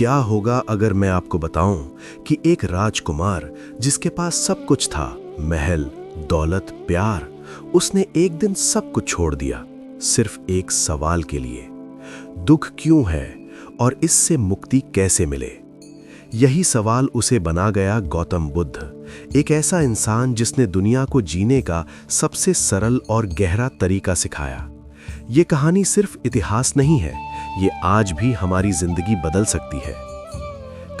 क्या होगा अगर मैं आपको बताऊं कि एक राजकुमार जिसके पास सब कुछ था, महल, दौलत, प्यार, उसने एक दिन सब कुछ छोड़ दिया सिर्फ एक सवाल के लिए। दुख क्यों है और इससे मुक्ति कैसे मिले? यही सवाल उसे बना गया गौतम बुद्ध, एक ऐसा इंसान जिसने दुनिया को जीने का सबसे सरल और गहरा तरीका सिखाया। ये कहानी सिर्फ इतिहास नहीं है, ये आज भी हमारी जिंदगी बदल सकती है।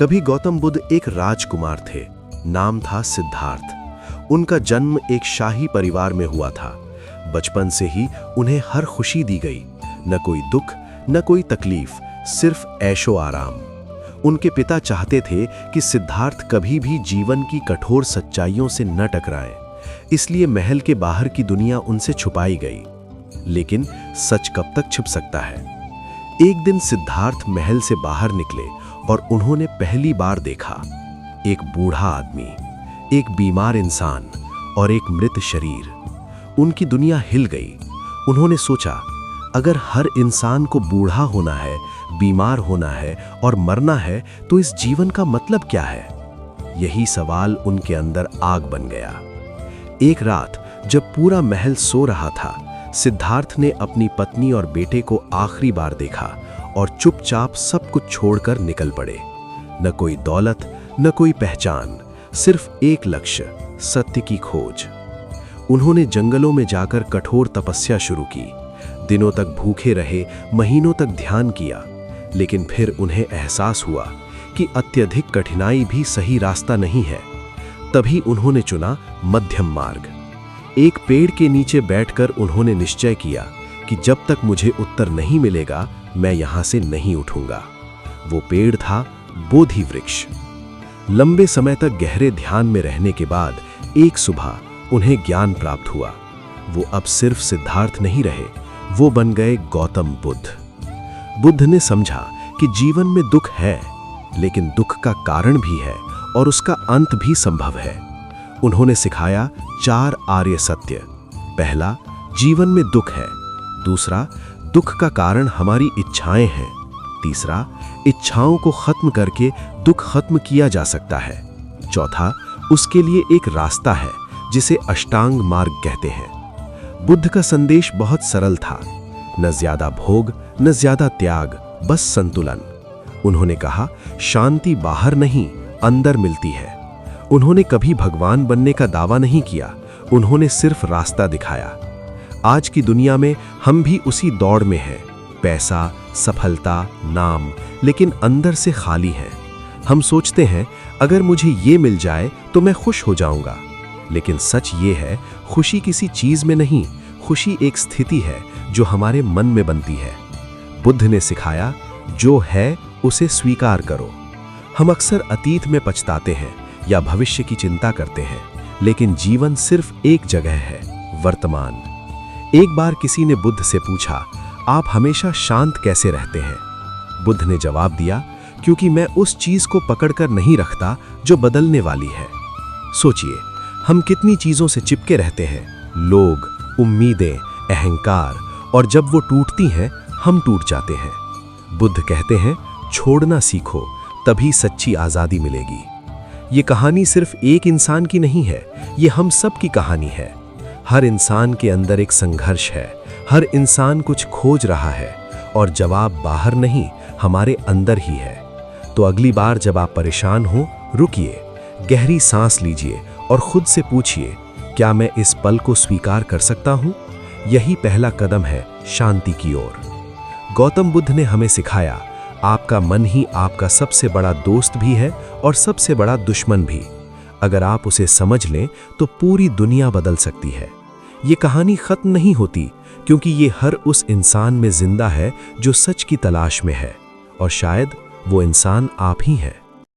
कभी गौतम बुद्ध एक राजकुमार थे, नाम था सिद्धार्थ। उनका जन्म एक शाही परिवार में हुआ था। बचपन से ही उन्हें हर खुशी दी गई, न कोई दुख, न कोई तकलीफ, सिर्फ ऐशो आराम। उनके पिता चाहते थे कि सिद्धार्थ कभी भी जीवन की कठोर सच्चाइयों से न टकराएं, इसलिए महल के बाहर की दुनिया उनसे छुपाई गई। लेकिन सच कब तक छिप सकता है? एक दिन सिद्धार्थ महल से बाहर निकले और उन्होंने पहली बार देखा एक बूढ़ा आदमी, एक बीमार इंसान और एक मृत शरीर। उनकी दुनिया हिल गई। उन्होंने सोचा, अगर हर इंसान को बूढ़ा होना है, बीमार होना है और मरना है, तो इस जीवन का मतलब क्या है? यही सवाल उनके अंदर आग बन गया। एक रात जब पूरा महल सो रहा था, सिद्धार्थ ने अपनी पत्नी और बेटे को आखिरी बार देखा और चुपचाप सब कुछ छोड़कर निकल पड़े। न कोई दौलत, न कोई पहचान, सिर्फ एक लक्ष्य, सत्य की खोज। उन्होंने जंगलों में जाकर कठोर तपस्या शुरू की। दिनों तक भूखे रहे, महीनों तक ध्यान किया, लेकिन फिर उन्हें एहसास हुआ कि अत्यधिक कठिनाई भी सही रास्ता नहीं है। तभी उन्होंने चुना मध्यम मार्ग। एक पेड़ के नीचे बैठकर उन्होंने निश्चय किया कि जब तक मुझे उत्तर नहीं मिलेगा, मैं यहां से नहीं उठूंगा। वो पेड़ था बोधि वृक्ष। लंबे समय तक गहरे ध्यान में रहने के बाद एक सुबह उन्हें ज्ञान प्राप्त हुआ। वो अब सिर्फ सिद्धार्थ नहीं रहे, वो बन गए गौतम बुद्ध। बुद्ध ने समझा कि जीवन में दुख है, लेकिन दुख का कारण भी है और उसका अंत भी संभव है। उन्होंने सिखाया 4 आर्य सत्य। पहला, जीवन में दुख है। दूसरा, दुख का कारण हमारी इच्छाएं हैं। तीसरा, इच्छाओं को खत्म करके दुख खत्म किया जा सकता है। चौथा, उसके लिए एक रास्ता है जिसे अष्टांग मार्ग कहते हैं। बुद्ध का संदेश बहुत सरल था, न ज्यादा भोग, न ज्यादा त्याग, बस संतुलन। उन्होंने कहा, शांति बाहर नहीं, अंदर मिलती है। उन्होंने कभी भगवान बनने का दावा नहीं किया, उन्होंने सिर्फ रास्ता दिखाया। आज की दुनिया में हम भी उसी दौड़ में हैं, पैसा, सफलता, नाम, लेकिन अंदर से खाली हैं। हम सोचते हैं, अगर मुझे ये मिल जाए तो मैं खुश हो जाऊंगा। लेकिन सच ये है, खुशी किसी चीज में नहीं, खुशी एक स्थिति है जो हमारे मन में बनती है। बुद्ध ने सिखाया, जो है उसे स्वीकार करो। हम अक्सर अतीत में पछताते हैं या भविष्य की चिंता करते हैं, लेकिन जीवन सिर्फ एक जगह है, वर्तमान। एक बार किसी ने बुद्ध से पूछा, आप हमेशा शांत कैसे रहते हैं? बुद्ध ने जवाब दिया, क्योंकि मैं उस चीज को पकड़कर नहीं रखता जो बदलने वाली है। सोचिए, हम कितनी चीजों से चिपके रहते हैं, लोग, उम्मीदें, अहंकार, और जब वो टूटती हैं, हम टूट जाते हैं। बुद्ध कहते हैं, छोड़ना सीखो, तभी सच्ची आजादी मिलेगी। ये कहानी सिर्फ एक इंसान की नहीं है, ये हम सब की कहानी है। हर इंसान के अंदर एक संघर्ष है, हर इंसान कुछ खोज रहा है, और जवाब बाहर नहीं, हमारे अंदर ही है। तो अगली बार जब आप परेशान हो, रुकिए, गहरी सांस लीजिए और खुद से पूछिए, क्या मैं इस पल को स्वीकार कर सकता हूं? यही पहला कदम है शांति की ओर। गौतम बुद्ध ने हमें सिखाया, आपका मन ही आपका सबसे बड़ा दोस्त भी है और सबसे बड़ा दुश्मन भी। अगर आप उसे समझ लें तो पूरी दुनिया बदल सकती है। ये कहानी खत्म नहीं होती, क्योंकि ये हर उस इंसान में जिंदा है जो सच की तलाश में है, और शायद वो इंसान आप ही हैं।